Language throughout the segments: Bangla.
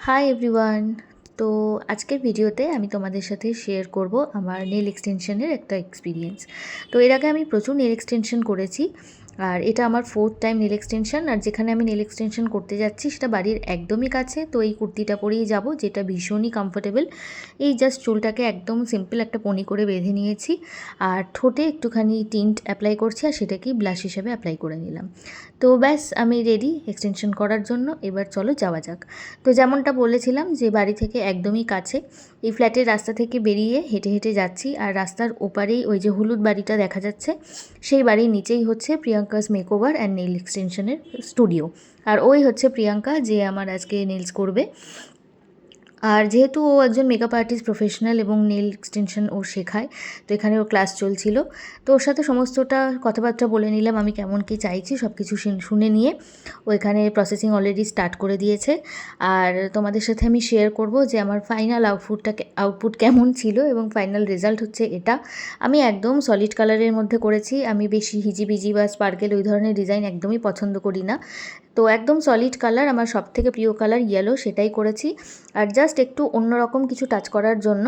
Hi everyone. তো আজকের ভিডিওতে আমি তোমাদের সাথে শেয়ার করব আমার নেল এক্সটেনশনের একটা এক্সপিরিয়েন্স। তো এর আগে আমি প্রচুর নেল এক্সটেনশন করেছি, আর এটা আমার 4th টাইম নেল এক্সটেনশন। আর যেখানে আমি নেল এক্সটেনশন করতে যাচ্ছি সেটা বাড়ির একদমই কাছে। তো এই কুর্তিটা পরেই যাব, যেটা ভীষণই কমফোর্টেবল। এই জাস্ট চুলটাকে একদম সিম্পল একটা পনি করে বেঁধে নিয়েছি, আর ঠোঁটে একটুখানি টিন্ট অ্যাপ্লাই করছি, আর সেটাকেই ব্লাশ হিসাবে অ্যাপ্লাই করে নিলাম। তো ব্যাস আমি রেডি এক্সটেনশন করার জন্য। এবার চলো যাওয়া যাক। তো যেমনটা বলেছিলাম যে বাড়ি থেকে একদমই কাছে, এই ফ্ল্যাটের রাস্তা থেকে বেরিয়ে হেঁটে হেঁটে যাচ্ছি, আর রাস্তার ওপারেই ওই যে হলুদ বাড়িটা দেখা যাচ্ছে, সেই বাড়ির নিচেই হচ্ছে প্রিয়াঙ্কাস মেকওভার অ্যান্ড নেল এক্সটেনশনের স্টুডিও। আর ওই হচ্ছে প্রিয়াঙ্কা, যে আমার আজকে নেলস করবে। আর যেহেতু ও একজন মেকআপ আর্টিস্ট প্রফেশনাল এবং নেল এক্সটেনশন ও শেখায়, তো এখানে ওর ক্লাস চলছিল। তো ওর সাথে সমস্তটা কথাবার্তা বলে নিলাম, আমি কেমন কী চাইছি সব কিছু শুনে নিয়ে ও এখানে প্রসেসিং অলরেডি স্টার্ট করে দিয়েছে। আর তোমাদের সাথে আমি শেয়ার করব যে আমার ফাইনাল আউটপুট কেমন ছিল, এবং ফাইনাল রেজাল্ট হচ্ছে এটা। আমি একদম সলিড কালারের মধ্যে করেছি। আমি বেশি হিজিবিজি বা স্পার্কেল ওই ধরনের ডিজাইন একদমই পছন্দ করি না। তো একদম সলিড কালার, আমার সবথেকে প্রিয় কালার ইয়েলো, সেটাই করেছি। আর জাস্ট একটু অন্যরকম কিছু টাচ করার জন্য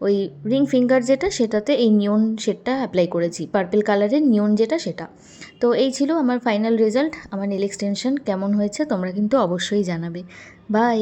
ওই রিং ফিঙ্গার যেটা, সেটাতে এই নিয়ন শেডটা অ্যাপ্লাই করেছি, পার্পল কালারের নিয়ন যেটা সেটা। তো এই ছিল আমার ফাইনাল রেজাল্ট। আমার নেল এক্সটেনশন কেমন হয়েছে তোমরা কিন্তু অবশ্যই জানাবে। বাই।